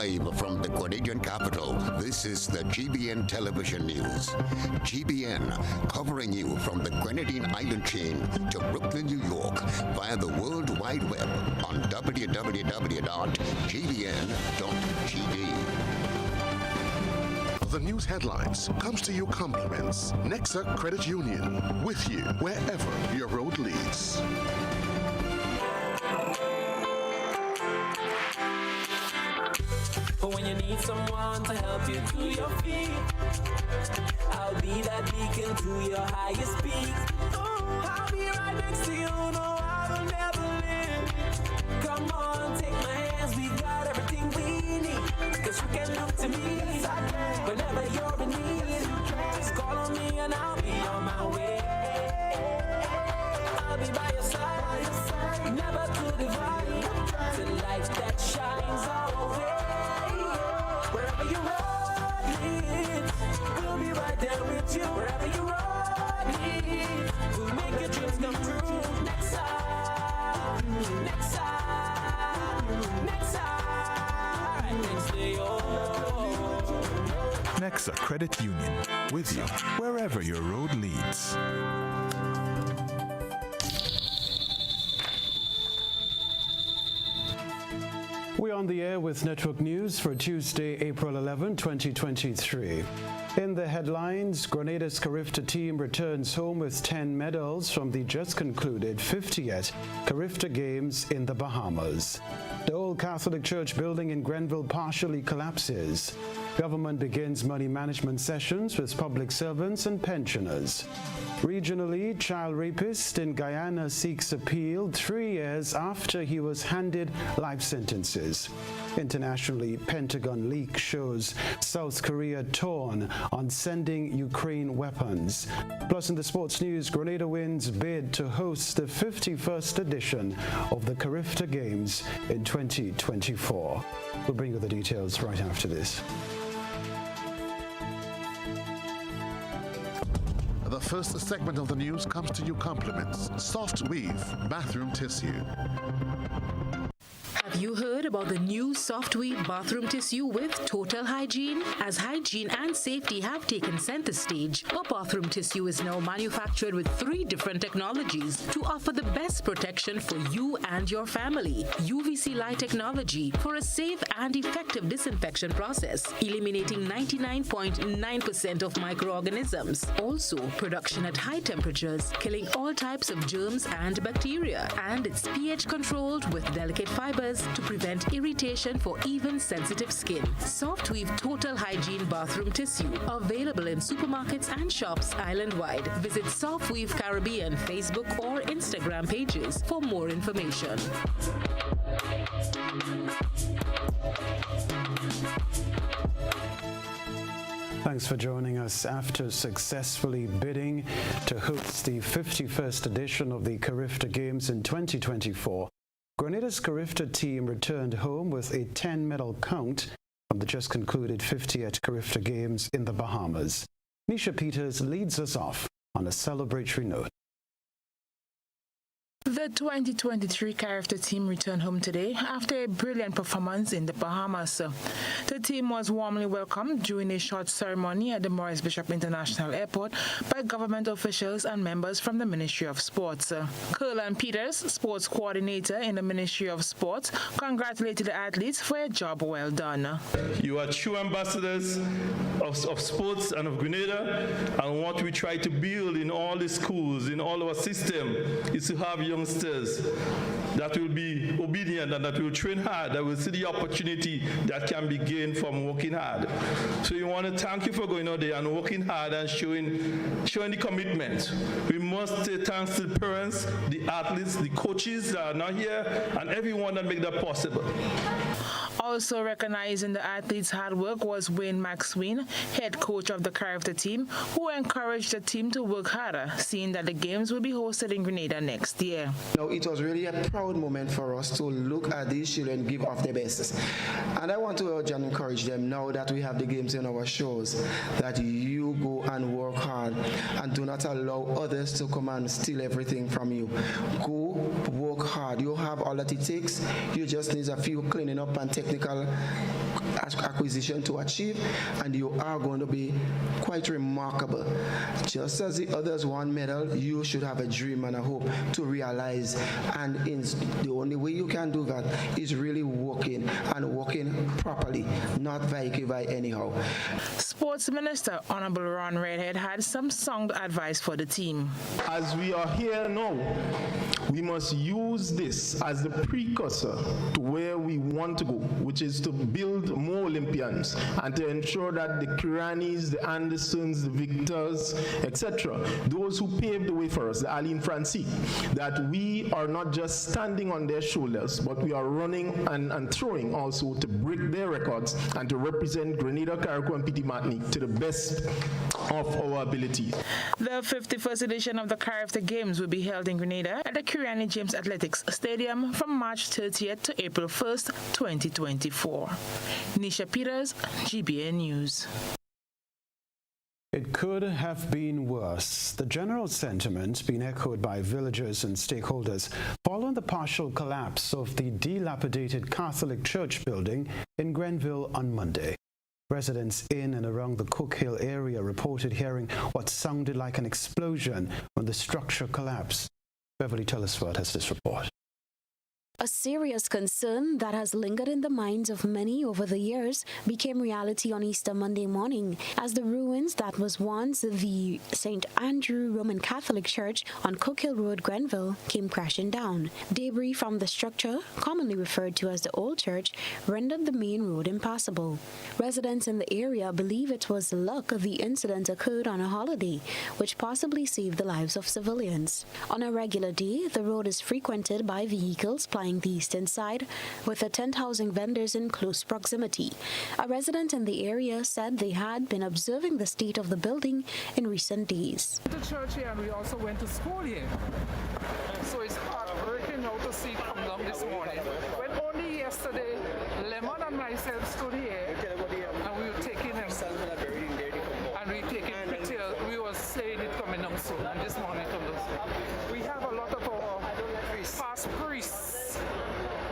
Live from the Grenadian capital, this is the GBN Television News. GBN, covering you from the Grenadine Island chain to Brooklyn, New York, via the World Wide Web on www.gbn.tv. The news headlines comes to you compliments. Nexa Credit Union, with you wherever your road leads. But when you need someone to help you to your feet, I'll be that beacon to your highest peak. I'll be right next to you, no, I will never leave. Come on, take my hands, we got everything we need. Cause you can look to me whenever you're in need. Just call on me and I'll be on my way. I'll be by your side, never to divide. The light that shines our way. Wherever you road leads, we'll be right there with you. Wherever you road leads, we'll make your dreams come true. Next time, next time, next time, next day, Nexa Credit Union, with you wherever your road leads. We're on the air with Network News for Tuesday, April 11, 2023. In the headlines, Grenada's Carifta team returns home with 10 medals from the just concluded 50th Carifta Games in the Bahamas. The old Catholic Church building in Grenville partially collapses. Government begins money management sessions with public servants and pensioners. Regionally, child rapist in Guyana seeks appeal 3 years after he was handed life sentences. Internationally, Pentagon leak shows South Korea torn on sending Ukraine weapons. Plus in the sports news, Grenada wins bid to host the 51st edition of the Carifta Games in 2024. We'll bring you the details right after this. The first segment of the news comes to you compliments. Soft Weave Bathroom Tissue. Have you heard about the new Soft Weave bathroom tissue with total hygiene? As hygiene and safety have taken center stage, our bathroom tissue is now manufactured with 3 different technologies to offer the best protection for you and your family. UVC light technology for a safe and effective disinfection process, eliminating 99.9% of microorganisms. Also, production at high temperatures, killing all types of germs and bacteria. And it's pH controlled with delicate fibers to prevent irritation for even sensitive skin. Soft Weave Total Hygiene Bathroom Tissue, available in supermarkets and shops island-wide. Visit Soft Weave Caribbean Facebook or Instagram pages for more information. Thanks for joining us. After successfully bidding to host the 51st edition of the Carifta Games in 2024, Grenada's Carifta team returned home with a 10-medal count from the just concluded 50th Carifta Games in the Bahamas. Nisha Peters leads us off on a celebratory note. The 2023 Carifta team returned home today after a brilliant performance in the Bahamas. The team was warmly welcomed during a short ceremony at the Maurice Bishop International Airport by government officials and members from the Ministry of Sports. Curlan Peters, sports coordinator in the Ministry of Sports, congratulated the athletes for a job well done. You are true ambassadors of sports and of Grenada, and what we try to build in all the schools, in all our system, is to have youngsters that will be obedient and that will train hard, that will see the opportunity that can be gained from working hard. So we want to thank you for going out there and working hard and showing the commitment. We must say thanks to the parents, the athletes, the coaches that are not here, and everyone that make that possible. Also recognizing the athletes' hard work was Wayne Maxwin, head coach of the Carifta team, who encouraged the team to work harder, seeing that the games will be hosted in Grenada next year. Now, it was really a proud moment for us to look at these children give off their best. And I want to urge and encourage them now that we have the games in our shows, that you go and work hard and do not allow others to come and steal everything from you. Go work hard. You have all that it takes. You just need a few cleaning up and technical acquisition to achieve, and you are going to be quite remarkable. Just as the others won medal, you should have a dream and a hope to realize, and the only way you can do that is really working properly, not by anyhow. Sports Minister Honorable Ron Redhead had some sound advice for the team. As we are here now, we must use this as the precursor to where we want to go, which is to build more Olympians and to ensure that the Kiranis, the Andersons, the Victors, etc., those who paved the way for us, the Aline Francis, that we are not just standing on their shoulders, but we are running and throwing also to break their records and to represent Grenada, Carriacou, and Petit Martinique to the best of our abilities. The 51st edition of the Carifta Games will be held in Grenada at the Kirani James Athletics Stadium from March 30th to April 1st, 2024. Nisha Peters, GBN News. It could have been worse. The general sentiment being echoed by villagers and stakeholders following the partial collapse of the dilapidated Catholic church building in Grenville on Monday. Residents in and around the Cook Hill area reported hearing what sounded like an explosion when the structure collapsed. Beverly Telesford has this report. A serious concern that has lingered in the minds of many over the years became reality on Easter Monday morning as the ruins that was once the St. Andrew Roman Catholic Church on Cook Hill Road, Grenville, came crashing down. Debris from the structure, commonly referred to as the Old Church, rendered the main road impassable. Residents in the area believe it was luck the incident occurred on a holiday, which possibly saved the lives of civilians. On a regular day, the road is frequented by vehicles plying the eastern side, with the tent housing vendors in close proximity. A resident in the area said they had been observing the state of the building in recent days. The church here, and we also went to school here. So it's heartbreaking now to see it come down this morning. When only yesterday, Lemon and myself stood here, and we were taking him, and we taking pictures. We were saying it coming down soon, and this morning it comes down. We have a lot of our past priests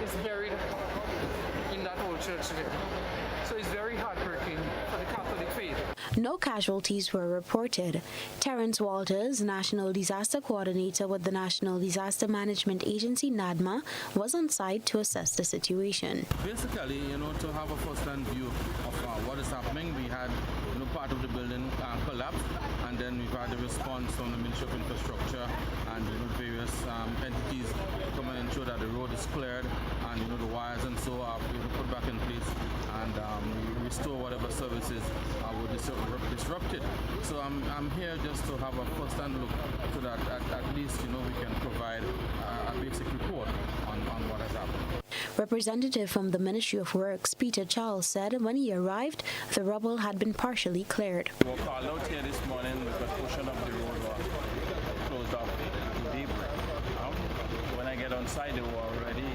is buried in that old church there. So it's very heartbreaking for the Catholic faith. No casualties were reported. Terence Walters, National Disaster Coordinator with the National Disaster Management Agency, NADMA, was on site to assess the situation. Basically, to have a first-hand view of what is happening, we had part of the building collapse, and then we've had a response from the Ministry of Infrastructure and various entities come and ensure that the road is cleared and the wires and so are put back in place, and we restore whatever services were disrupted. So I'm here just to have a first-hand look so that at least we can provide a basic report on what has happened. Representative from the Ministry of Works, Peter Charles, said when he arrived, the rubble had been partially cleared. We were called out here this morning because a portion of the road was closed off to debris. When I get on site, there were already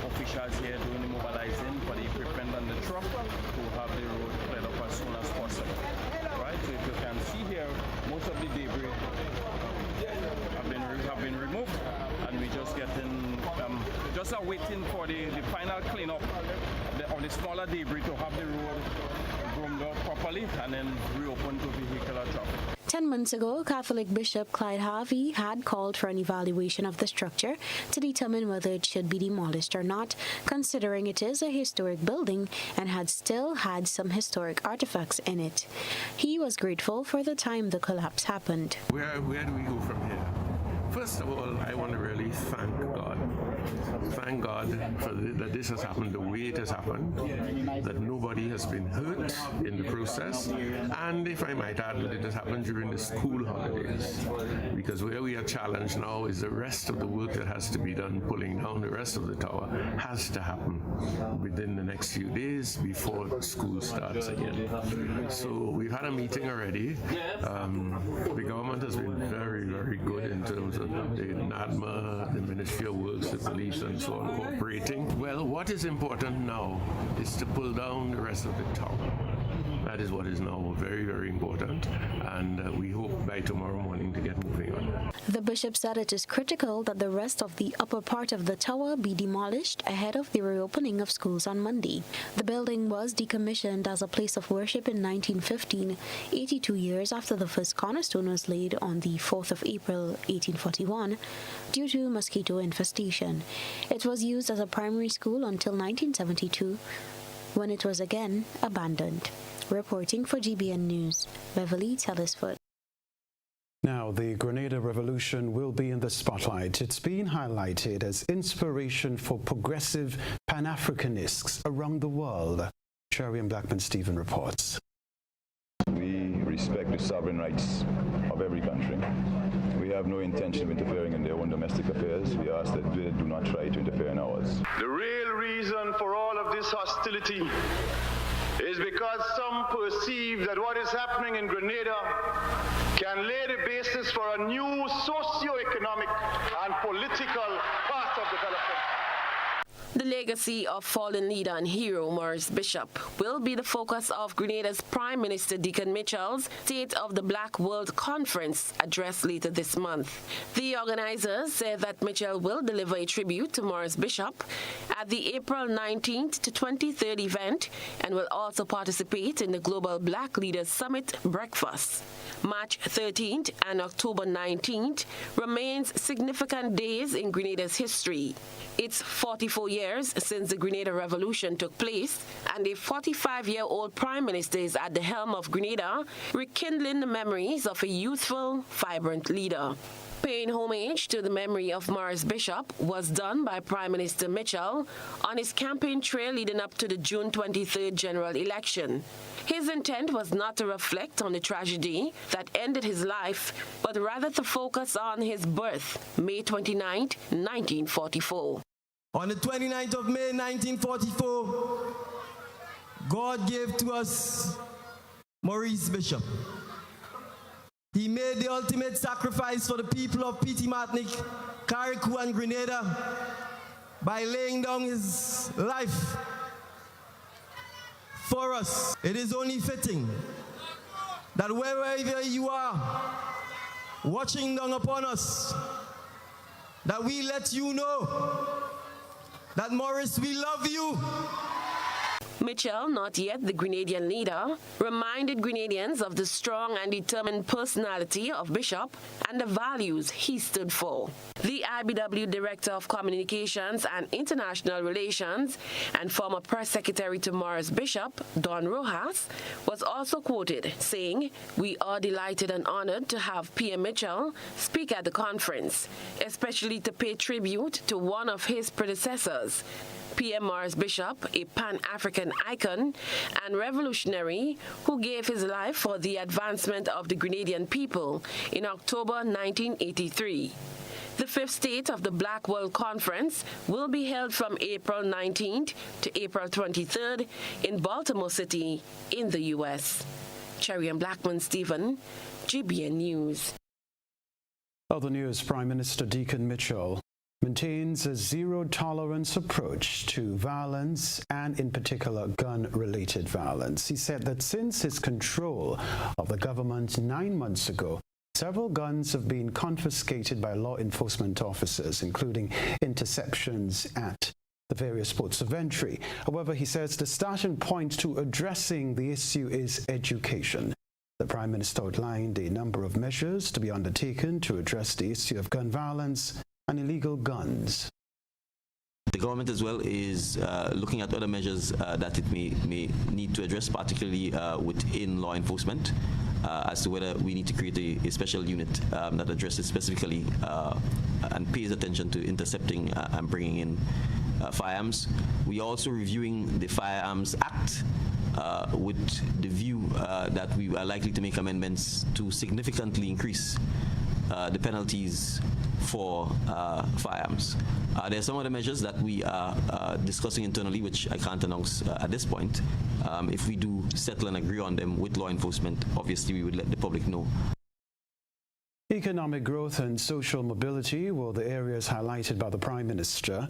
officials here doing the mobilizing for the equipment and the truck to have the road cleared up as soon as possible. Right, so if you can see here, most of the debris have been removed, and we just are waiting for the final cleanup of the smaller debris to have the road groomed out properly and then reopen to vehicular traffic. 10 months ago, Catholic Bishop Clyde Harvey had called for an evaluation of the structure to determine whether it should be demolished or not, considering it is a historic building and had still had some historic artifacts in it. He was grateful for the time the collapse happened. Where do we go from here? First of all, I want to really thank God. Thank God that this has happened the way it has happened, that nobody has been hurt in the process, and if I might add, that it has happened during the school holidays, because where we are challenged now is the rest of the work that has to be done, pulling down the rest of the tower, has to happen within the next few days before school starts again. So we've had a meeting already. The government has been very, very good in terms of the NADMA, the Ministry of Works, the police, and so on cooperating. Well, what is important now is to pull down the rest of the tower. That is what is now very, very important, and we hope by tomorrow morning to get moving on that. The bishop said it is critical that the rest of the upper part of the tower be demolished ahead of the reopening of schools on Monday. The building was decommissioned as a place of worship in 1915, 82 years after the first cornerstone was laid on the 4th of April, 1841, due to mosquito infestation. It was used as a primary school until 1972, when it was again abandoned. Reporting for GBN News, Beverly Telesford. Now, the Grenada Revolution will be in the spotlight. It's been highlighted as inspiration for progressive Pan-Africanists around the world. Cherry and Blackman-Stephen reports. We respect the sovereign rights of every country. We have no intention of interfering in their own domestic affairs. We ask that they do not try to interfere in ours. The real reason for all of this hostility is because some perceive that what is happening in Grenada can lay the basis for a new socio-economic and political path of development. The legacy of fallen leader and hero Maurice Bishop will be the focus of Grenada's Prime Minister Deacon Mitchell's State of the Black World Conference address later this month. The organizers say that Mitchell will deliver a tribute to Maurice Bishop at the April 19th to 23rd event and will also participate in the Global Black Leaders Summit breakfast. March 13th and October 19th remains significant days in Grenada's history. It's 44 years since the Grenada Revolution took place, and a 45-year-old Prime Minister is at the helm of Grenada, rekindling the memories of a youthful, vibrant leader. Paying homage to the memory of Maurice Bishop was done by Prime Minister Mitchell on his campaign trail leading up to the June 23rd general election. His intent was not to reflect on the tragedy that ended his life, but rather to focus on his birth, May 29, 1944. On the 29th of May 1944, God gave to us Maurice Bishop. He made the ultimate sacrifice for the people of Petite Martinique, Carriacou and Grenada by laying down his life for us. It is only fitting that wherever you are watching down upon us, that we let you know that Maurice, we love you. Mitchell, not yet the Grenadian leader, reminded Grenadians of the strong and determined personality of Bishop and the values he stood for. The IBW Director of Communications and International Relations and former press secretary to Maurice Bishop, Don Rojas, was also quoted saying, "We are delighted and honored to have PM Mitchell speak at the conference, especially to pay tribute to one of his predecessors, PM Maurice Bishop, a Pan-African icon and revolutionary who gave his life for the advancement of the Grenadian people in October 1983. The fifth State of the Black World Conference will be held from April 19th to April 23rd in Baltimore City in the U.S. Cherry and Blackman-Stephen, GBN News. Other news, Prime Minister Deacon Mitchell maintains a zero-tolerance approach to violence and, in particular, gun-related violence. He said that since his control of the government 9 months ago, several guns have been confiscated by law enforcement officers, including interceptions at the various ports of entry. However, he says the starting point to addressing the issue is education. The Prime Minister outlined a number of measures to be undertaken to address the issue of gun violence and illegal guns. The government as well is looking at other measures that it may need to address, particularly within law enforcement, as to whether we need to create a special unit that addresses specifically and pays attention to intercepting and bringing in firearms. We are also reviewing the Firearms Act with the view that we are likely to make amendments to significantly increase the penalties for firearms. There are some other measures that we are discussing internally, which I can't announce at this point. If we do settle and agree on them with law enforcement, obviously we would let the public know. Economic growth and social mobility were the areas highlighted by the Prime Minister.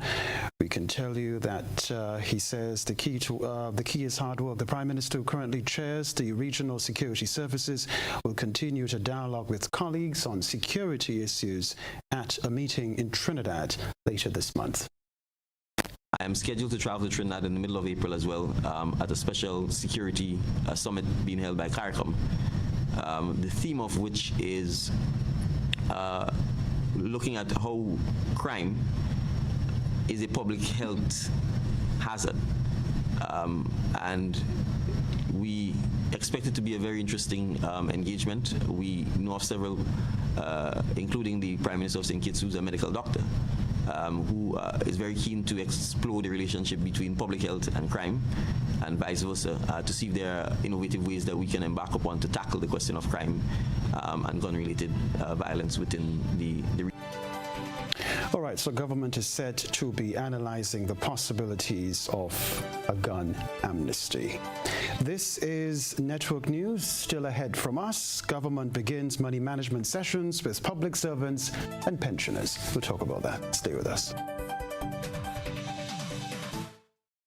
We can tell you that he says the key is hard work. The Prime Minister, who currently chairs the Regional Security Services, will continue to dialogue with colleagues on security issues at a meeting in Trinidad later this month. I am scheduled to travel to Trinidad in the middle of April as well at a special security summit being held by CARICOM. The theme of which is looking at how crime is a public health hazard. And we expect it to be a very interesting engagement. We know of several, including the Prime Minister of St. Kitts, who's a medical doctor, who is very keen to explore the relationship between public health and crime, and vice versa, to see if there are innovative ways that we can embark upon to tackle the question of crime and gun-related violence within the region. All right, so government is said to be analyzing the possibilities of a gun amnesty. This is Network News. Still ahead from us, government begins money management sessions with public servants and pensioners. We'll talk about that. Stay with us.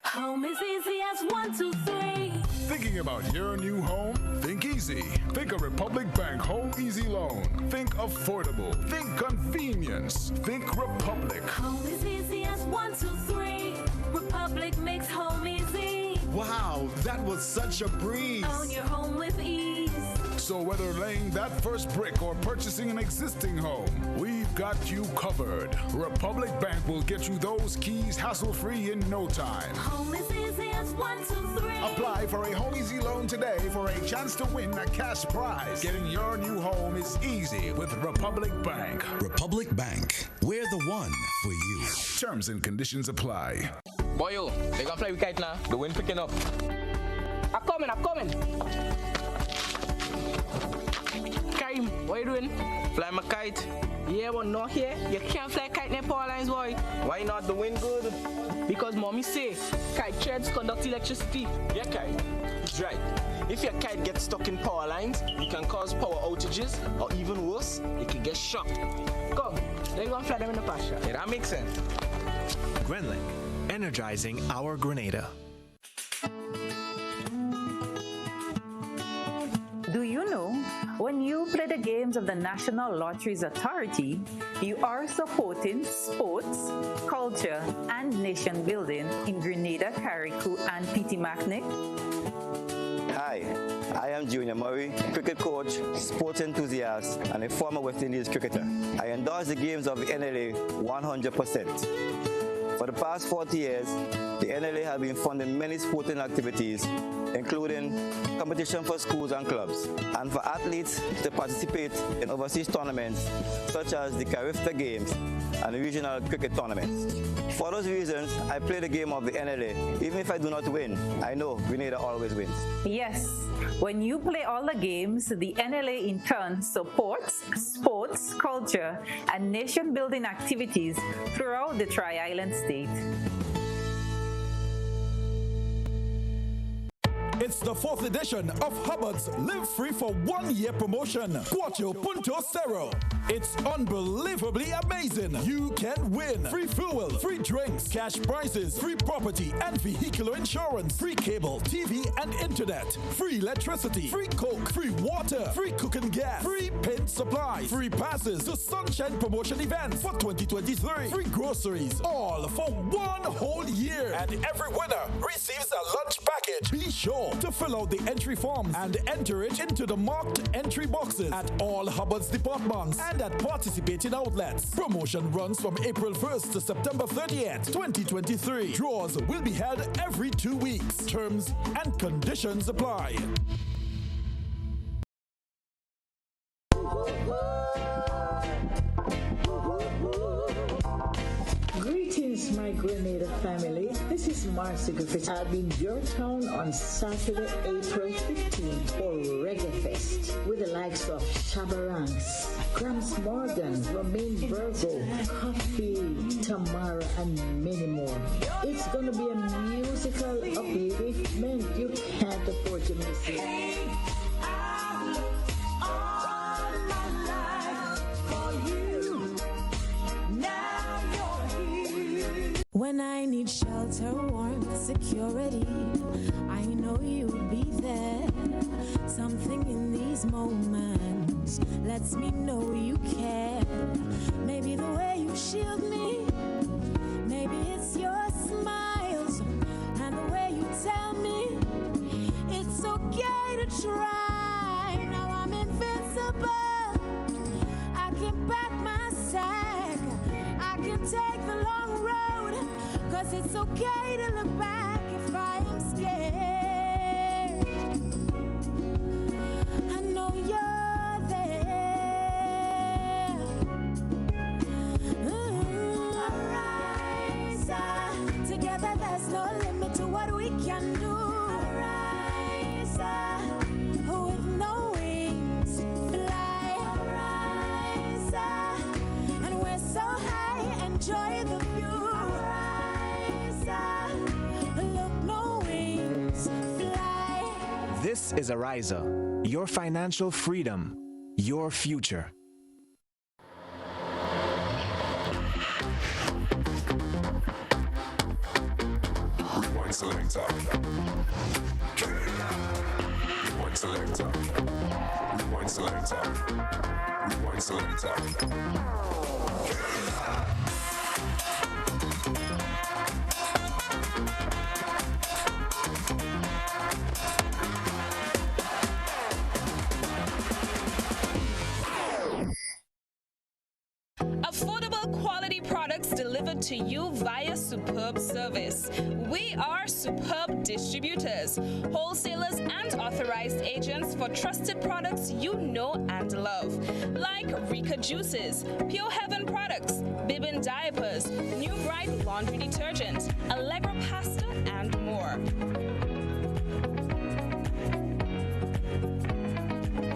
Home is easy as 1, 2, 3. Thinking about your new home? Think easy. Think of Republic Bank Home Easy Loan. Think affordable. Think convenience. Think Republic. Home is easy as 1, 2, 3. Republic makes home easy. Wow, that was such a breeze. Own your home with ease. So whether laying that first brick or purchasing an existing home, we've got you covered. Republic Bank will get you those keys hassle-free in no time. Home is easy as 1, 2, 3. Apply for a Home Easy Loan today for a chance to win a cash prize. Getting your new home is easy with Republic Bank. Republic Bank, we're the one for you. Terms and conditions apply. Boy, yo, they gonna fly with kite now. The wind picking up. I'm coming. Karim, what you doing? Fly my kite. Yeah, but not here. You can't fly kite near power lines, boy. Why not? The wind good. Because mommy say kite threads conduct electricity. Yeah, kite. It's right. If your kite gets stuck in power lines, it can cause power outages, or even worse, it can get shocked. Come, they gonna fly them in the pasture. Yeah, that makes sense. Grenlink, energizing our Grenada. Do you know, when you play the games of the National Lotteries Authority, you are supporting sports, culture, and nation building in Grenada, Carriacou, and Petit-Macnic? Hi, I am Junior Murray, cricket coach, sports enthusiast, and a former West Indies cricketer. I endorse the games of the NLA 100%. For the past 40 years, the NLA has been funding many sporting activities, including competition for schools and clubs, and for athletes to participate in overseas tournaments such as the Carifta Games and regional cricket tournaments. For those reasons, I play the game of the NLA. Even if I do not win, I know Grenada always wins. Yes, when you play all the games, the NLA in turn supports sports, culture, and nation-building activities throughout the Tri-Island state. It's the 4th edition of Hubbard's Live Free for 1 year promotion. Cuatro Punto Cero. It's unbelievably amazing. You can win free fuel, free drinks, cash prizes, free property and vehicular insurance, free cable, TV and internet, free electricity, free coke, free water, free cooking gas, free paint supplies, free passes to Sunshine Promotion events for 2023, free groceries, all for 1 whole year. And every winner receives a lunch package. Be sure to fill out the entry forms and enter it into the marked entry boxes at all Hubbard's departments and at participating outlets. Promotion runs from April 1st to September 30th, 2023. Draws will be held every 2 weeks. Terms and conditions apply. Greetings, my Grenada family. This is Marcy Griffith. I'll be in your town on Saturday, April 15th for Reggae Fest with the likes of Shabaranks, Grams Morgan, Romaine Virgo, Coffee, Tamara, and many more. It's going to be a musical upliftment. You can't afford to miss it. When I need shelter, warmth, security, I know you'll be there. Something in these moments lets me know you care. Maybe the way you shield me, maybe it's your smiles and the way you tell me it's okay to try. Now I'm invincible. I can back my sack. I can take the long road, 'cause it's okay to look back if I am scared. I know you're there. Arise, together there's no limit to what we can do. Arise, with no wings, fly. Arise, and we're so high, enjoy the view. Arise, look, no wings, fly. This is Ariza, your financial freedom, your future. Rewind selector. Rewind selector. Rewind selector. Rewind selector. Affordable quality products delivered to you via Superb service. We are Superb distributors, wholesalers and authorized agents for trusted products you know and love, like Rika Juices, Pure Heaven products, Bibin diapers, New Bright laundry detergent, Allegra pasta, and more.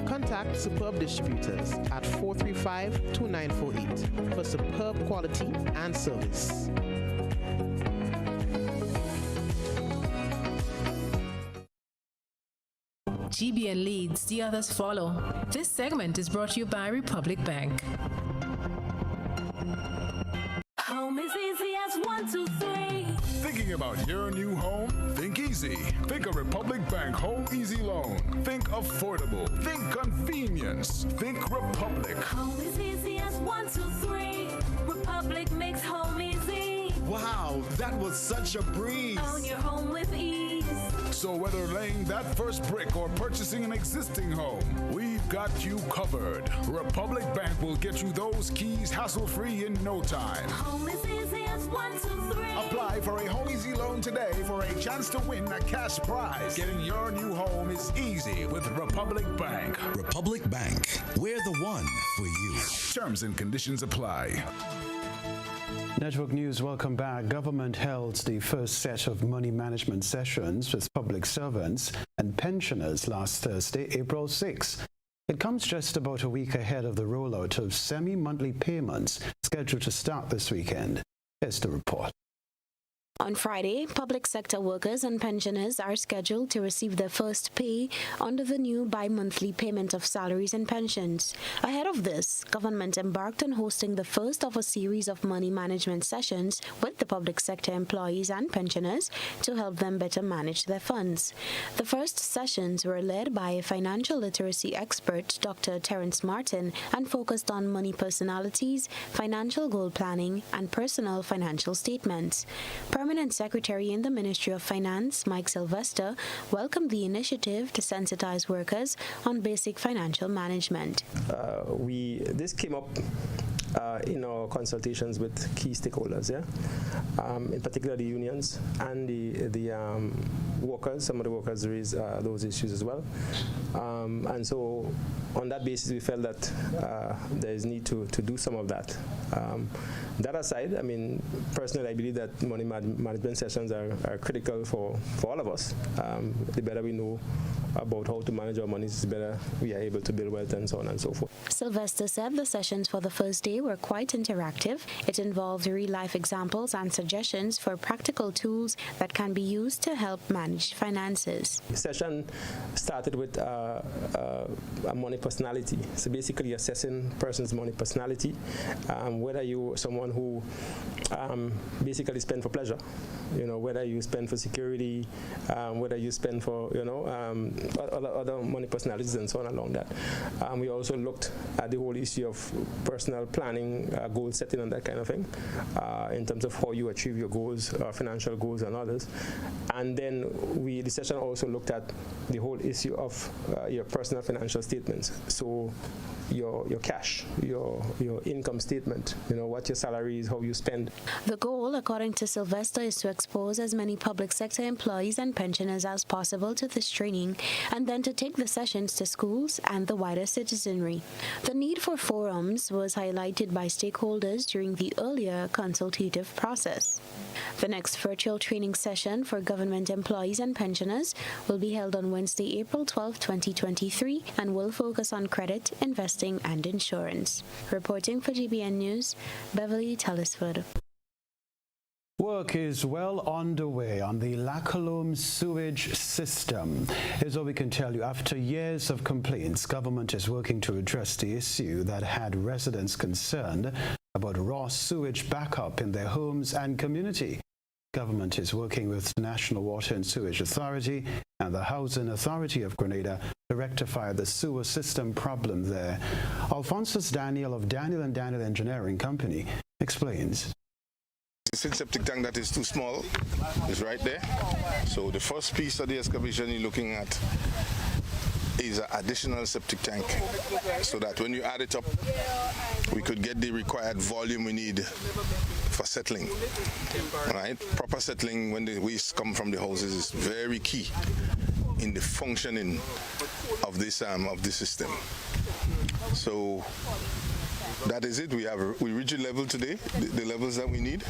Contact Superb Distributors at 435-2948 for superb quality and service. GBN leads, the others follow. This segment is brought to you by Republic Bank. Home is easy as 1, 2, 3. Thinking about your new home? Think easy. Think a Republic Bank Home Easy Loan. Think affordable. Think convenience. Think Republic. Home is easy as 1, 2, 3. Republic makes home easy. Wow, that was such a breeze. Own your home with ease. So whether laying that first brick or purchasing an existing home, we've got you covered. Republic Bank will get you those keys hassle-free in no time. Home is easy as 1, 2, 3. Apply for a Home Easy Loan today for a chance to win a cash prize. Getting your new home is easy with Republic Bank. Republic Bank, we're the one for you. Terms and conditions apply. Network News, welcome back. Government held the first set of money management sessions with public servants and pensioners last Thursday, April 6. It comes just about a week ahead of the rollout of semi-monthly payments scheduled to start this weekend. Here's the report. On Friday, public sector workers and pensioners are scheduled to receive their first pay under the new bi-monthly payment of salaries and pensions. Ahead of this, government embarked on hosting the first of a series of money management sessions with the public sector employees and pensioners to help them better manage their funds. The first sessions were led by a financial literacy expert, Dr. Terence Martin, and focused on money personalities, financial goal planning, and personal financial statements. Permanent Secretary in the Ministry of Finance, Mike Sylvester, welcomed the initiative to sensitize workers on basic financial management. This came up in our consultations with key stakeholders, in particular the unions and the workers. Some of the workers raised those issues as well, and so on that basis we felt that there is need to do some of that. That aside, I mean, personally I believe that money management sessions are critical for all of us. The better we know about how to manage our money, the better we are able to build wealth and so on and so forth. Sylvester said the sessions for the first day were quite interactive. It involved real-life examples and suggestions for practical tools that can be used to help manage manage finances. The session started with a money personality. So basically assessing person's money personality, whether you someone who basically spend for pleasure, whether you spend for security, whether you spend for, other money personalities and so on along that. We also looked at the whole issue of personal planning, goal setting and that kind of thing, in terms of how you achieve your goals, financial goals and others. And then the session also looked at the whole issue of your personal financial statements. So your cash, your income statement, what your salary is, how you spend. The goal, according to Sylvester, is to expose as many public sector employees and pensioners as possible to this training, and then to take the sessions to schools and the wider citizenry. The need for forums was highlighted by stakeholders during the earlier consultative process. The next virtual training session for government employees and pensioners will be held on Wednesday, April 12, 2023, and will focus on credit, investing, and insurance. Reporting for GBN News, Beverly Tellisford. Work is well underway on the Lackalome sewage system. Here's what we can tell you. After years of complaints, government is working to address the issue that had residents concerned about raw sewage backup in their homes and community. Government is working with the National Water and Sewage Authority and the Housing Authority of Grenada to rectify the sewer system problem there. Alphonsus Daniel of Daniel & Daniel Engineering Company explains. The septic tank that is too small is right there. So the first piece of the excavation you're looking at is an additional septic tank, so that when you add it up, we could get the required volume we need for settling. Right? Proper settling when the waste come from the houses is very key in the functioning of this system. So that is it. We reach a level today, the levels that we need.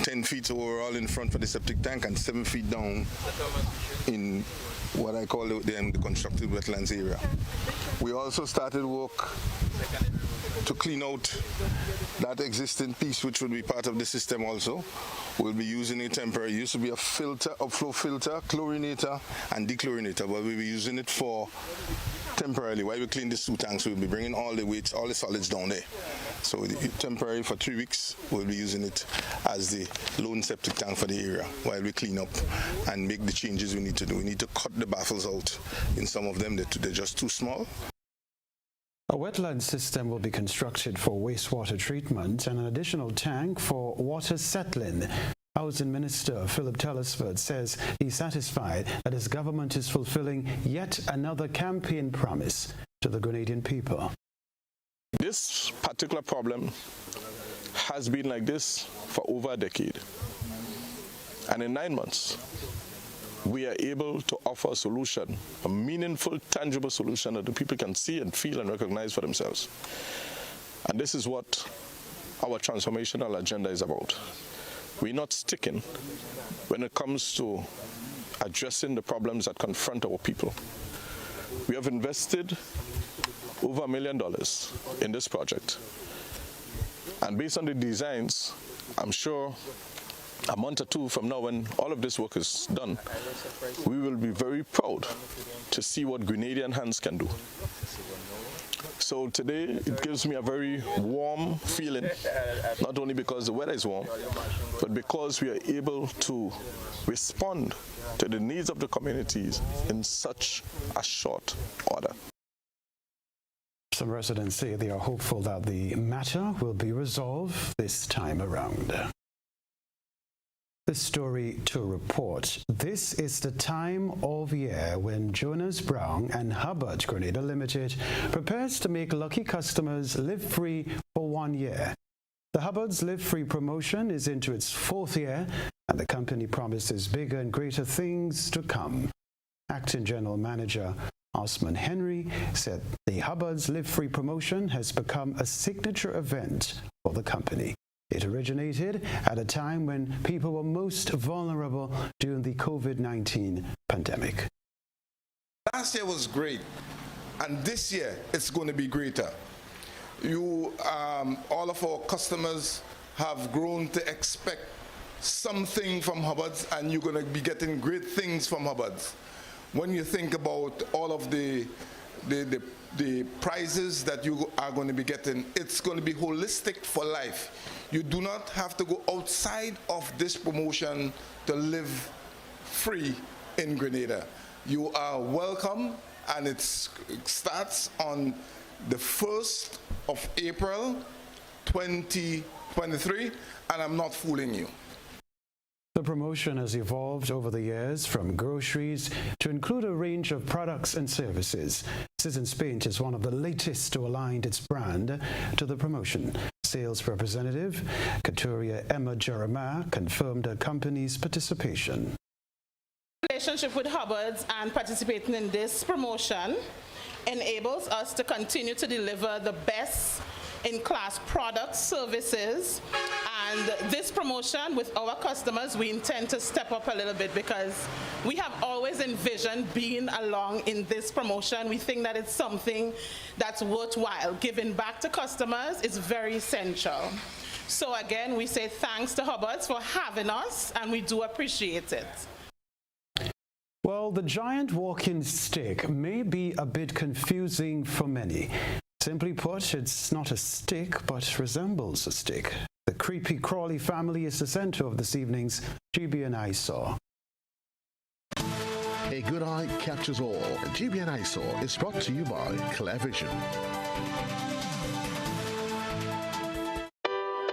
10 feet overall in front for the septic tank and 7 feet down in what I call the constructed wetlands area. We also started work to clean out that existing piece, which would be part of the system also. We'll be using it temporarily. It used to be a filter, upflow filter, chlorinator, and dechlorinator, but we'll be using it for temporarily. While we clean the sewer tanks, we'll be bringing all the weights, all the solids down there. So temporarily for 3 weeks, we'll be using it as the lone septic tank for the area while we clean up and make the changes we need to do. We need to cut the baffles out. In some of them, they're just too small. A wetland system will be constructed for wastewater treatment and an additional tank for water settling. Housing Minister Philip Tellisford says he's satisfied that his government is fulfilling yet another campaign promise to the Grenadian people. This particular problem has been like this for over a decade. And in 9 months, we are able to offer a solution, a meaningful, tangible solution that the people can see and feel and recognize for themselves. And this is what our transformational agenda is about. We're not sticking when it comes to addressing the problems that confront our people. We have invested over $1 million in this project. And based on the designs, I'm sure a month or two from now, when all of this work is done, we will be very proud to see what Grenadian hands can do. So today, it gives me a very warm feeling, not only because the weather is warm, but because we are able to respond to the needs of the communities in such a short order. Some residents say they are hopeful that the matter will be resolved this time around. This story to report. This is the time of year when Jonas Brown and Hubbard Grenada Limited prepares to make lucky customers live free for 1 year. The Hubbard's Live Free promotion is into its 4th year, and the company promises bigger and greater things to come. Acting General Manager Osman Henry said the Hubbard's Live Free promotion has become a signature event for the company. It originated at a time when people were most vulnerable during the COVID-19 pandemic. Last year was great, and this year it's going to be greater. All of our customers have grown to expect something from Hubbard's, and you're going to be getting great things from Hubbard's. When you think about all of the prizes that you are going to be getting, it's going to be holistic for life. You do not have to go outside of this promotion to live free in Grenada. You are welcome, and it starts on the 1st of April 2023, and I'm not fooling you. The promotion has evolved over the years from groceries to include a range of products and services. Citizens Paint is one of the latest to align its brand to the promotion. Sales representative Katuria Emma Jeremiah confirmed the company's participation. Relationship with Hubbard's and participating in this promotion enables us to continue to deliver the best in-class products, services, and this promotion with our customers, we intend to step up a little bit because we have always envisioned being along in this promotion. We think that it's something that's worthwhile. Giving back to customers is very essential. So again, we say thanks to Hubbard's for having us, and we do appreciate it. Well, the giant walking stick may be a bit confusing for many. Simply put, it's not a stick, but resembles a stick. The creepy crawly family is the center of this evening's GBN Eyesore. A good eye catches all. GBN Eyesore is brought to you by Clear Vision.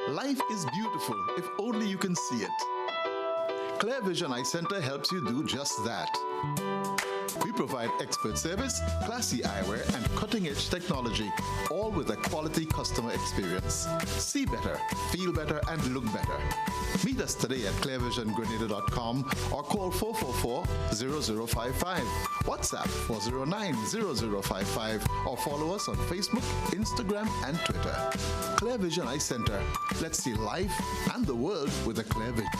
Life is beautiful if only you can see it. Clear Vision Eye Center helps you do just that. We provide expert service, classy eyewear, and cutting-edge technology, all with a quality customer experience. See better, feel better, and look better. Meet us today at clearvisiongrenada.com or call 444-0055, WhatsApp 409-0055, or follow us on Facebook, Instagram, and Twitter. Clear Vision Eye Center. Let's see life and the world with a clear vision.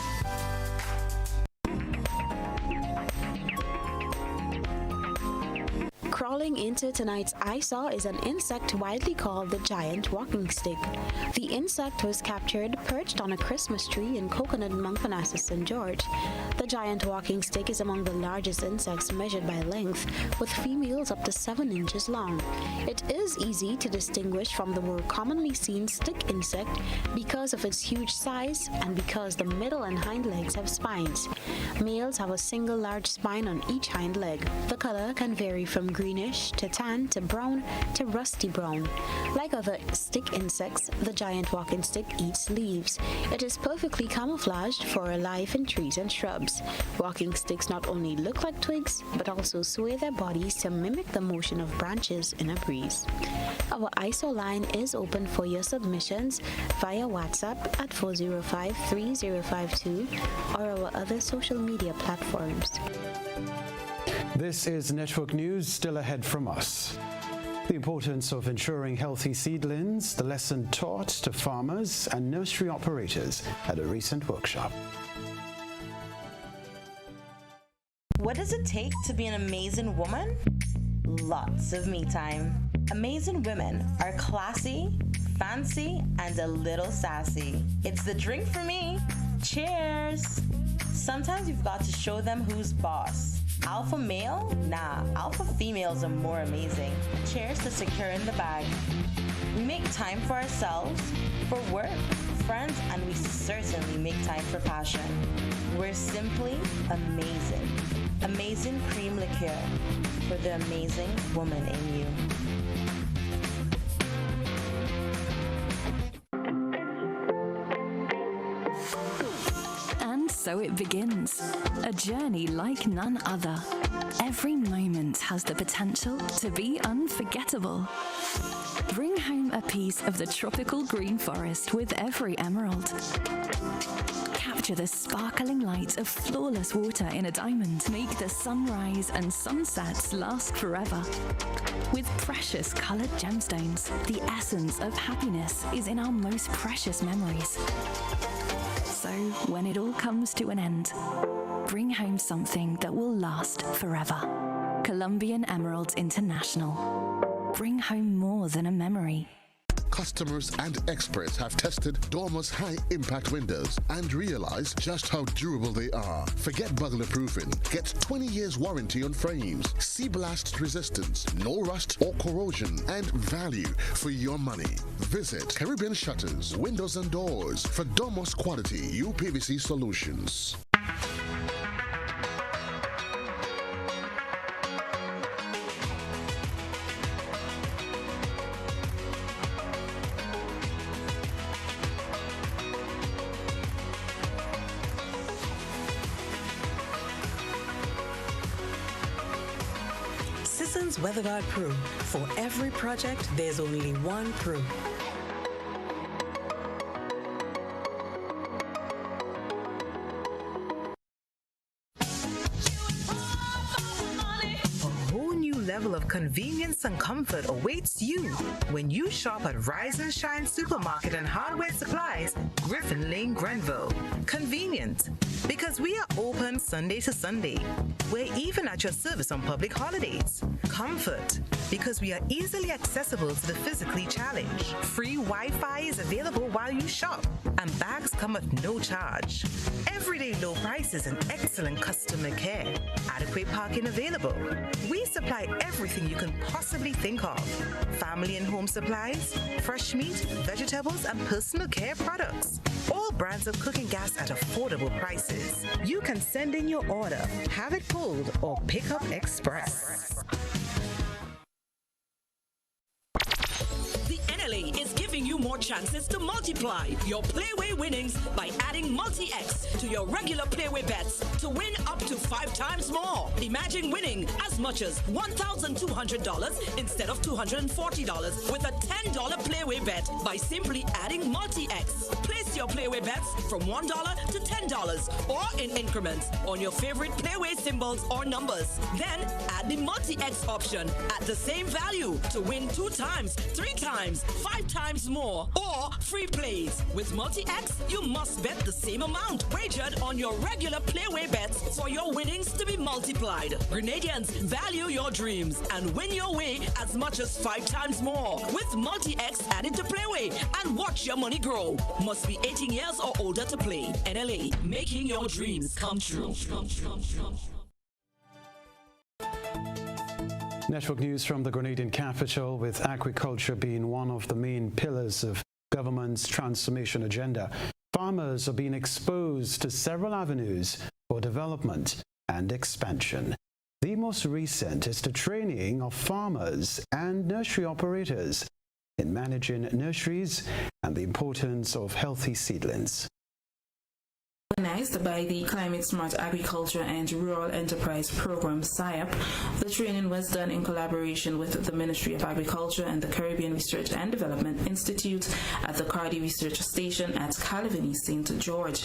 Crawling into tonight's eyesore is an insect widely called the giant walking stick. The insect was captured perched on a Christmas tree in Coconut Montparnasse, St. George. The giant walking stick is among the largest insects measured by length, with females up to 7 inches long. It is easy to distinguish from the more commonly seen stick insect because of its huge size and because the middle and hind legs have spines. Males have a single large spine on each hind leg. The color can vary from greenish to tan to brown to rusty brown. Like other stick insects, the giant walking stick eats leaves. It is perfectly camouflaged for a life in trees and shrubs. Walking sticks not only look like twigs, but also sway their bodies to mimic the motion of branches in a breeze. Our eyesore line is open for your submissions via WhatsApp at 405-3052 or our other social media platforms. This is Network News, still ahead from us. The importance of ensuring healthy seedlings, the lesson taught to farmers and nursery operators at a recent workshop. What does it take to be an amazing woman? Lots of me time. Amazing women are classy, fancy, and a little sassy. It's the drink for me. Cheers! Sometimes you've got to show them who's boss. Alpha male? Nah, alpha females are more amazing. Cheers to securing the bag. We make time for ourselves, for work, friends, and we certainly make time for passion. We're simply amazing. Amazing cream liqueur for the amazing woman in you. So it begins, a journey like none other. Every moment has the potential to be unforgettable. Bring home a piece of the tropical green forest with every emerald. Capture the sparkling light of flawless water in a diamond. Make the sunrise and sunsets last forever. With precious colored gemstones, the essence of happiness is in our most precious memories. So, when it all comes to an end, bring home something that will last forever. Colombian Emeralds International. Bring home more than a memory. customers and experts have tested Dormer's high-impact windows and realized just how durable they are. Forget burglar proofing. Get 20 years warranty on frames, sea blast resistance, no rust or corrosion, and value for your money. Visit Caribbean Shutters, Windows and Doors for Dormer's quality UPVC solutions. Sisson's WeatherGuard Pro. For every project, there's only one Pro. Level of convenience and comfort awaits you when you shop at Rise and Shine Supermarket and Hardware Supplies, Griffin Lane, Grenville. Convenient, because we are open Sunday to Sunday. We're even at your service on public holidays. Comfort, because we are easily accessible to the physically challenged. Free Wi-Fi is available while you shop, and bags come at no charge. Everyday low prices and excellent customer care. Adequate parking available. We supply everything you can possibly think of. Family and home supplies, fresh meat, vegetables, and personal care products. All brands of cooking gas at affordable prices. You can send in your order, have it pulled, or pick up express. Is giving you more chances to multiply your Playway winnings by adding Multi-X to your regular Playway bets to win up to 5 times more. Imagine winning as much as $1,200 instead of $240 with a $10 Playway bet by simply adding Multi-X. Place your Playway bets from $1 to $10 or in increments on your favorite Playway symbols or numbers. Then add the Multi-X option at the same value to win 2 times, 3 times, 5 times more, or free plays. With Multi-X, you must bet the same amount wagered on your regular Playway bets for your winnings to be multiplied. Grenadians, value your dreams and win your way as much as 5 times more. With Multi-X added to Playway and watch your money grow. Must be 18 years or older to play. NLA, making your dreams come true. Network news from the Grenadian capital, with agriculture being one of the main pillars of government's transformation agenda. Farmers are being exposed to several avenues for development and expansion. The most recent is the training of farmers and nursery operators in managing nurseries and the importance of healthy seedlings. Organized by the Climate Smart Agriculture and Rural Enterprise Program, SIAP, the training was done in collaboration with the Ministry of Agriculture and the Caribbean Research and Development Institute at the Cardi Research Station at Calavini, St. George.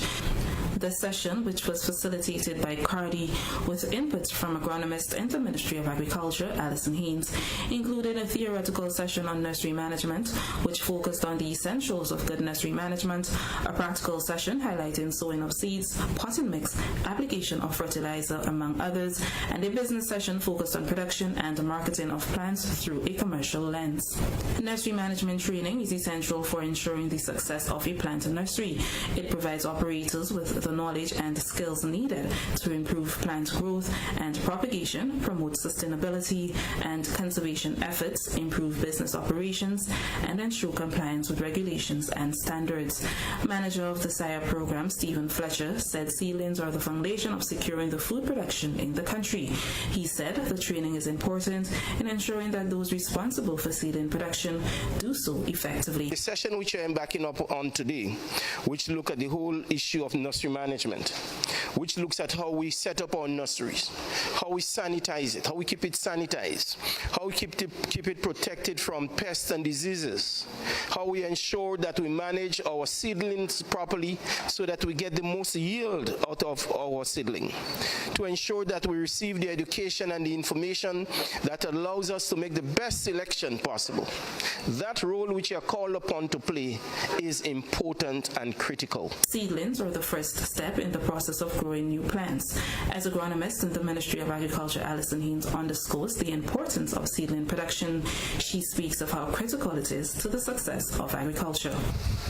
The session, which was facilitated by Cardi with inputs from agronomist in the Ministry of Agriculture, Alison Haynes, included a theoretical session on nursery management, which focused on the essentials of good nursery management, a practical session highlighting sowing of seeds, potting mix, application of fertilizer, among others, and a business session focused on production and marketing of plants through a commercial lens. Nursery management training is essential for ensuring the success of a plant nursery. It provides operators with the knowledge and skills needed to improve plant growth and propagation, promote sustainability and conservation efforts, improve business operations, and ensure compliance with regulations and standards. Manager of the SIAP program, Stephen Fletcher, said seedlings are the foundation of securing the food production in the country. He said the training is important in ensuring that those responsible for seedling production do so effectively. The session which I am backing up on today, which look at the whole issue of nursery management, which looks at how we set up our nurseries, how we sanitize it, how we keep it sanitized, how we keep it protected from pests and diseases, how we ensure that we manage our seedlings properly so that we get the most yield out of our seedling, to ensure that we receive the education and the information that allows us to make the best selection possible. That role which you are called upon to play is important and critical. Seedlings are the first step in the process of growing new plants. As agronomist in the Ministry of Agriculture, Alison Haynes underscores the importance of seedling production. She speaks of how critical it is to the success of agriculture.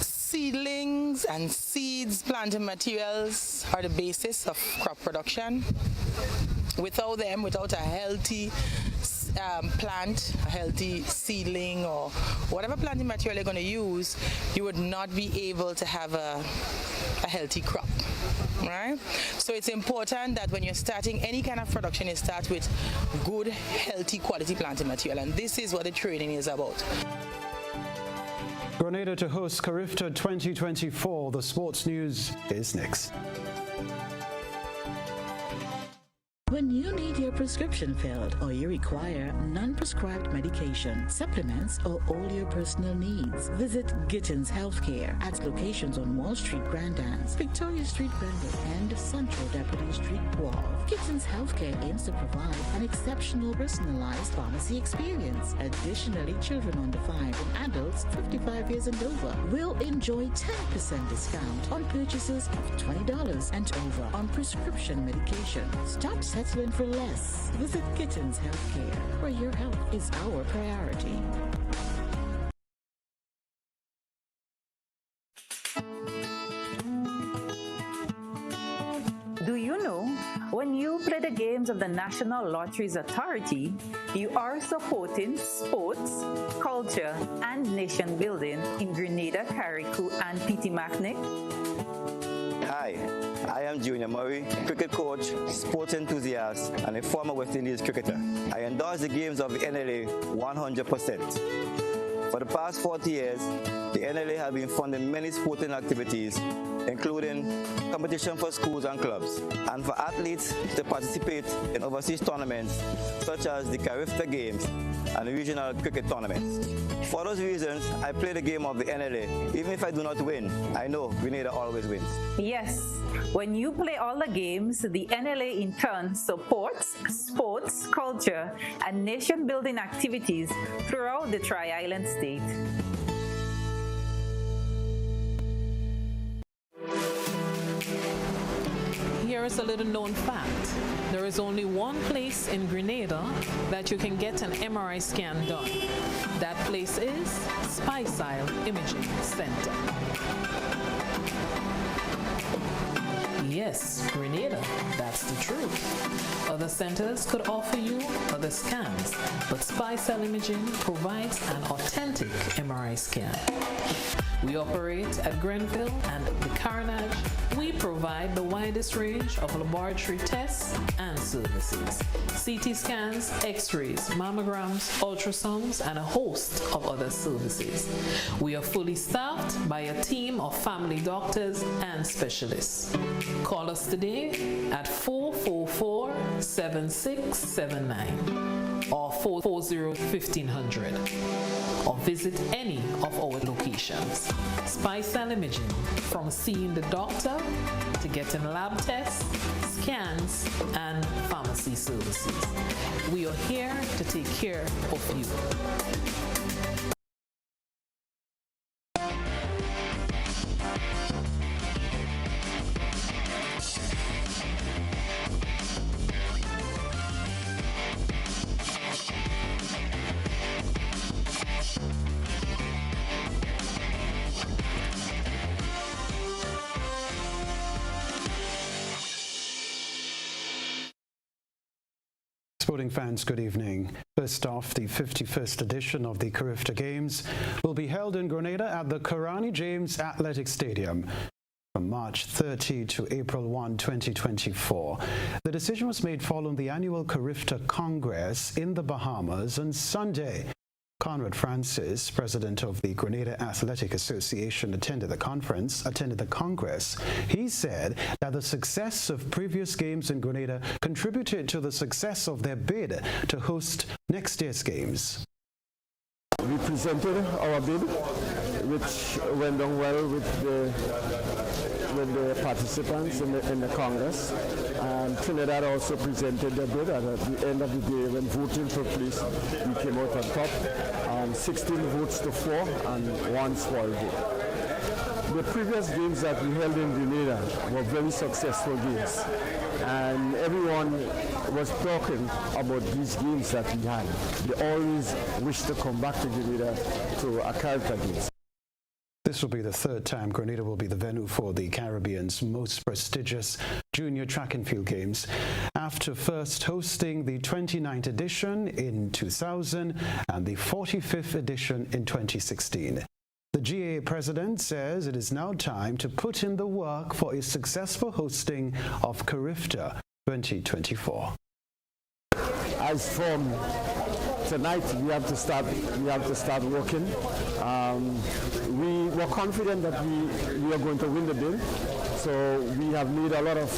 Seedlings and seeds, planting materials are the basis of crop production. Without them, without a healthy plant, a healthy seedling, or whatever planting material you're going to use, you would not be able to have a healthy crop, right? So it's important that when you're starting any kind of production, you start with good, healthy, quality planting material, and this is what the training is about. Grenada to host Carifta 2024. The sports news is next. When you need your prescription filled or you require non-prescribed medication, supplements, or all your personal needs, visit Gittins Healthcare at locations on Wall Street, Grand Anse, Victoria Street, Granville, and Central Deputy Street, Wharf. Gittins Healthcare aims to provide an exceptional personalized pharmacy experience. Additionally, children under 5 and adults 55 years and over will enjoy 10% discount on purchases of $20 and over on prescription medication. Stop settling for less. Visit Gittins Healthcare, where your health is our priority. Do you know, when you play the games of the National Lotteries Authority, you are supporting sports, culture, and nation building in Grenada, Carriacou, and Petit-Macnic? Hi, I am Junior Murray, cricket coach, sports enthusiast, and a former West Indies cricketer. I endorse the games of the NLA 100%. For the past 40 years, the NLA has been funding many sporting activities, including competition for schools and clubs, and for athletes to participate in overseas tournaments such as the Carifta Games and the regional cricket tournaments. For those reasons, I play the game of the NLA. Even if I do not win, I know Grenada always wins. Yes, when you play all the games, the NLA in turn supports sports, culture, and nation-building activities throughout the Tri-Island state. Here is a little known fact. There is only one place in Grenada that you can get an MRI scan done. That place is Spicile Imaging Center. Yes, Grenada, that's the truth. Other centers could offer you other scans, but Spicile Imaging provides an authentic MRI scan. We operate at Grenville and the Carnage. We provide the widest range of laboratory tests and services. CT scans, x-rays, mammograms, ultrasounds, and a host of other services. We are fully staffed by a team of family doctors and specialists. Call us today at 444-7679 or 440-1500 or visit any of our locations. Spicile Imaging, from seeing the doctor to getting lab tests, scans, and pharmacy services. We are here to take care of you. Sporting fans, good evening. First off, the 51st edition of the Carifta Games will be held in Grenada at the Karani James Athletic Stadium from March 30 to April 1, 2024. The decision was made following the annual Carifta Congress in the Bahamas on Sunday. Conrad Francis, president of the Grenada Athletic Association, attended the Congress. He said that the success of previous games in Grenada contributed to the success of their bid to host next year's games. We presented our bid which went down well with the participants in the Congress. And Trinidad also presented a bid, and at the end of the day, when voting took place, we came out on top, 16 votes to 4 and 1 spoiled vote. The previous games that we held in Grenada were very successful games, and everyone was talking about these games that we had. They always wish to come back to Grenada to a character games. This will be the third time Grenada will be the venue for the Caribbean's most prestigious junior track and field games, after first hosting the 29th edition in 2000 and the 45th edition in 2016. The GAA president says it is now time to put in the work for a successful hosting of Carifta 2024. As from tonight, we have to start working. We were confident that we are going to win the game, so we have made a lot of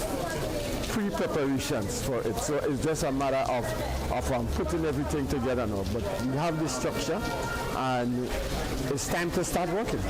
pre-preparations for it. So it's just a matter of putting everything together now. But we have this structure, and it's time to start working.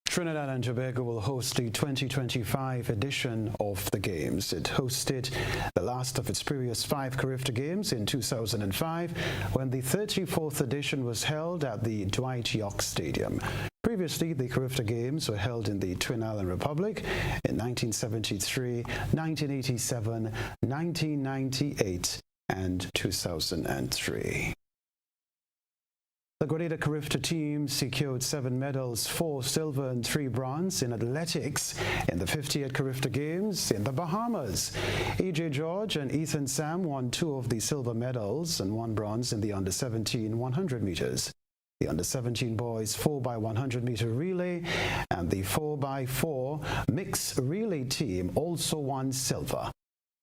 Trinidad and Tobago will host the 2025 edition of the Games. It hosted the last of its previous 5 Carifta Games in 2005, when the 34th edition was held at the Dwight York Stadium. Previously, the Carifta Games were held in the Twin Island Republic in 1973, 1987, 1998, and 2003. The Grenada Carifta team secured 7 medals, 4 silver and 3 bronze in athletics in the 50th Carifta Games in the Bahamas. E.J. George and Ethan Sam won 2 of the silver medals and 1 bronze in the under-17 100 meters. The under-17 boys 4x100 meter relay and the 4x4 mixed relay team also won silver.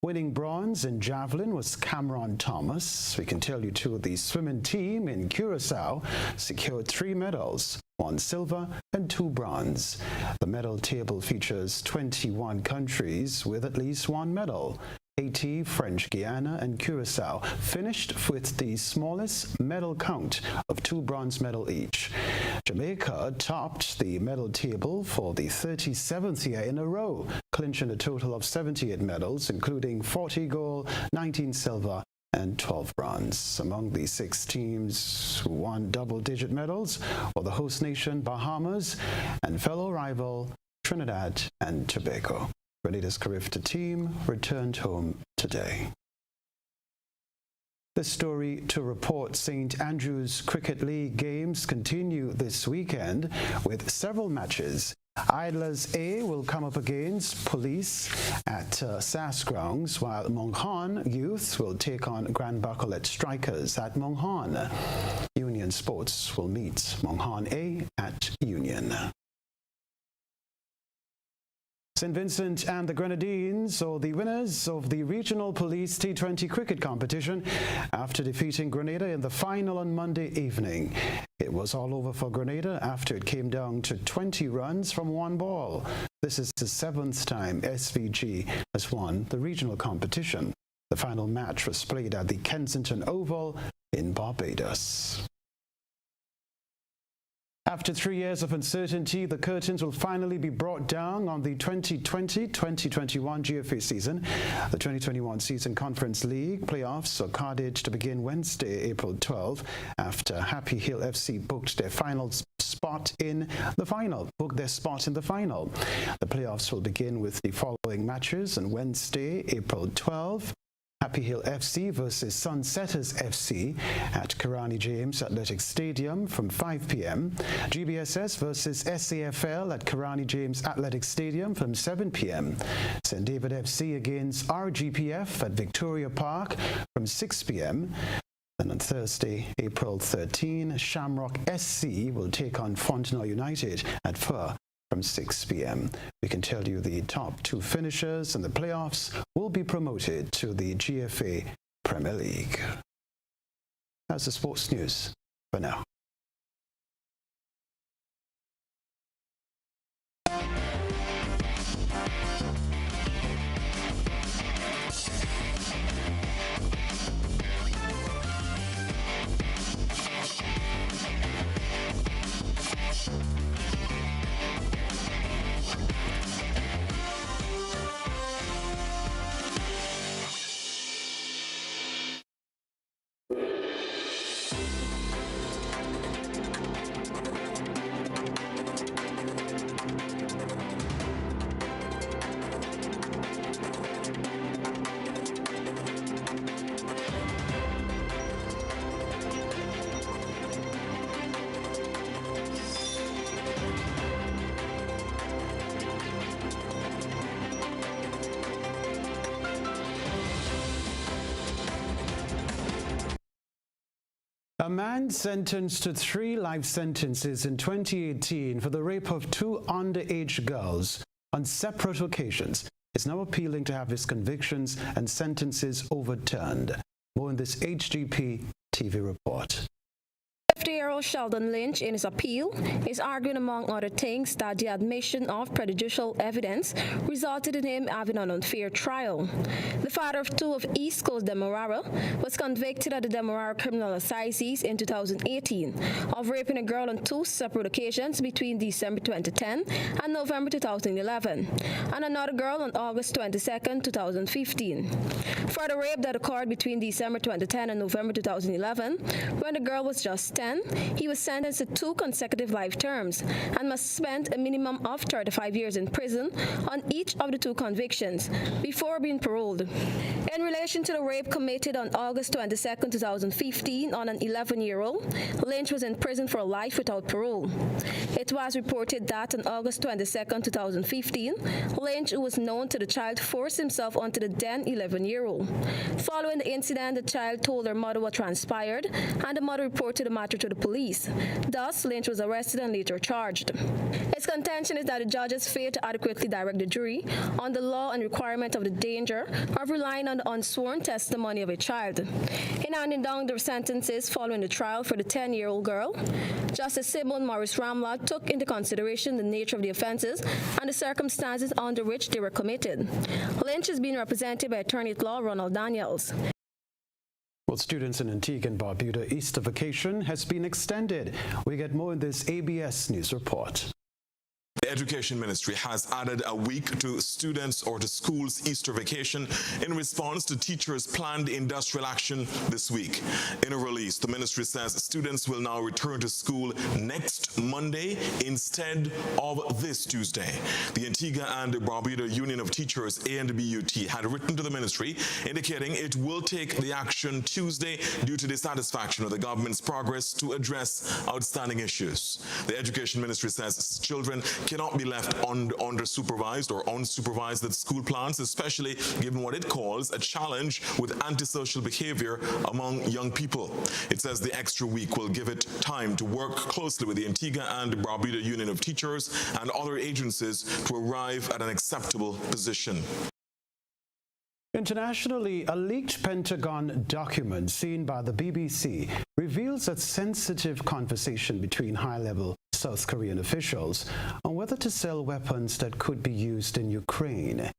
Winning bronze in javelin was Cameron Thomas. We can tell you too, the swimming team in Curacao secured 3 medals, 1 silver and 2 bronze. The medal table features 21 countries with at least 1 medal. Haiti, French Guiana, and Curacao finished with the smallest medal count of 2 bronze medals each. Jamaica topped the medal table for the 37th year in a row, clinching a total of 78 medals, including 40 gold, 19 silver, and 12 bronze. Among the 6 teams who won double-digit medals were the host nation Bahamas and fellow rival Trinidad and Tobago. Grenada's Carifta team returned home today. This story to report: St. Andrew's Cricket League games continue this weekend with several matches. Idlers A will come up against Police at SAS Grounds, while Monghorn Youth will take on Grand Bacolet Strikers at Monghorn. Union Sports will meet Monghorn A at Union. St. Vincent and the Grenadines are the winners of the Regional Police T20 cricket competition after defeating Grenada in the final on Monday evening. It was all over for Grenada after it came down to 20 runs from 1 ball. This is the 7th time SVG has won the regional competition. The final match was played at the Kensington Oval in Barbados. After 3 years of uncertainty, the curtains will finally be brought down on the 2020-2021 GFA season. The 2021 Season Conference League playoffs are carded to begin Wednesday, April 12, after Happy Hill FC booked their spot in the final. The playoffs will begin with the following matches on Wednesday, April 12. Happy Hill FC versus Sunsetters FC at Karani James Athletic Stadium from 5 p.m. GBSS versus SAFL at Karani James Athletic Stadium from 7 p.m. St. David FC against RGPF at Victoria Park from 6 p.m. And on Thursday, April 13, Shamrock SC will take on Fontenoy United at Fur from 6 p.m. We can tell you the top 2 finishers in the playoffs will be promoted to the GFA Premier League. That's the sports news for now. A man sentenced to 3 life sentences in 2018 for the rape of 2 underage girls on separate occasions is now appealing to have his convictions and sentences overturned. More in this HGP TV report. 50-year-old Sheldon Lynch, in his appeal, is arguing, among other things, that the admission of prejudicial evidence resulted in him having an unfair trial. The father of 2 of East Coast Demerara was convicted at the Demerara Criminal Assizes in 2018 of raping a girl on 2 separate occasions between December 2010 and November 2011, and another girl on August 22, 2015. For the rape that occurred between December 2010 and November 2011, when the girl was just 10, he was sentenced to 2 consecutive life terms and must spend a minimum of 35 years in prison on each of the 2 convictions before being paroled. In relation to the rape committed on August 22, 2015 on an 11-year-old, Lynch was in prison for life without parole. It was reported that on August 22, 2015, Lynch, who was known to the child, forced himself onto the then 11-year-old. Following the incident, the child told her mother what transpired, and the mother reported the matter to the police. Thus, Lynch was arrested and later charged. His contention is that the judges failed to adequately direct the jury on the law and requirement of the danger of relying on the unsworn testimony of a child. In handing down the sentences following the trial for the 10-year-old girl, Justice Simon Morris Ramlad took into consideration the nature of the offenses and the circumstances under which they were committed. Lynch is being represented by attorney-at-law Ronald Daniels. Well, students in Antigua and Barbuda Easter vacation has been extended. We get more in this ABS News report. The Education Ministry has added a week to students or to schools' Easter vacation in response to teachers' planned industrial action this week. In a release, the ministry says students will now return to school next Monday instead of this Tuesday. The Antigua and Barbuda Union of Teachers, ANBUT, had written to the ministry indicating it will take the action Tuesday due to dissatisfaction with the government's progress to address outstanding issues. The Education Ministry says children cannot be left under-supervised or unsupervised at school plants, especially given what it calls a challenge with antisocial behavior among young people. It says the extra week will give it time to work closely with the Antigua and Barbuda Union of Teachers and other agencies to arrive at an acceptable position. Internationally, a leaked Pentagon document seen by the BBC reveals a sensitive conversation between high-level South Korean officials on whether to sell weapons that could be used in Ukraine.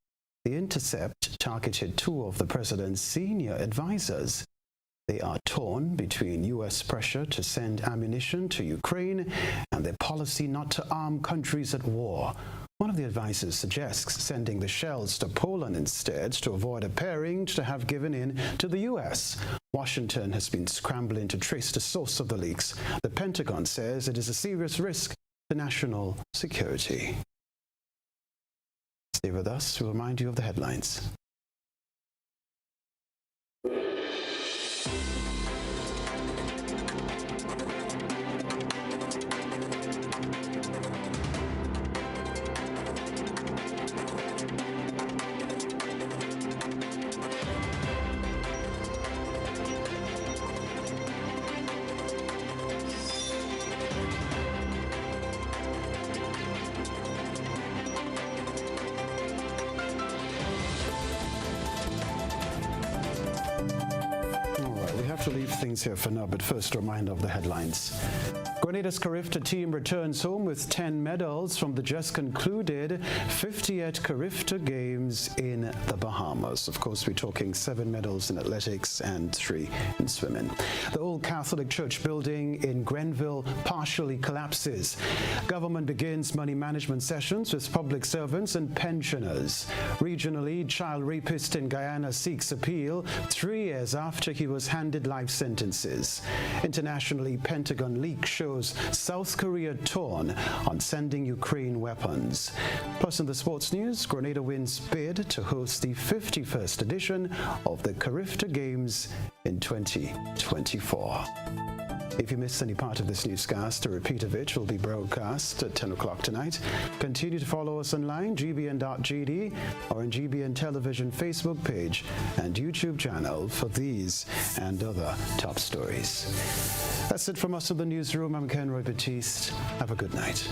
The intercept targeted 2 of the president's senior advisors. They are torn between U.S. pressure to send ammunition to Ukraine and their policy not to arm countries at war. One of the advisors suggests sending the shells to Poland instead to avoid a pairing to have given in to the U.S. Washington has been scrambling to trace the source of the leaks. The Pentagon says it is a serious risk to national security. Stay with us to remind you of the headlines. To leave things here for now, but first a reminder of the headlines. Grenada's Carifta team returns home with 10 medals from the just concluded 50th Carifta Games in the Bahamas. Of course, we're talking 7 medals in athletics and 3 in swimming. The old Catholic Church building in Grenville partially collapses. Government begins money management sessions with public servants and pensioners. Regionally, child rapist in Guyana seeks appeal 3 years after he was handed life sentences. Internationally, Pentagon leak shows South Korea torn on sending Ukraine weapons. Plus in the sports news, Grenada wins bid to host the 51st edition of the Carifta Games in 2024. If you missed any part of this newscast, a repeat of it will be broadcast at 10 o'clock tonight. Continue to follow us online, gbn.gd, or on GBN Television Facebook page and YouTube channel for these and other top stories. That's it from us in the newsroom. I'm Kenroy Baptiste. Have a good night.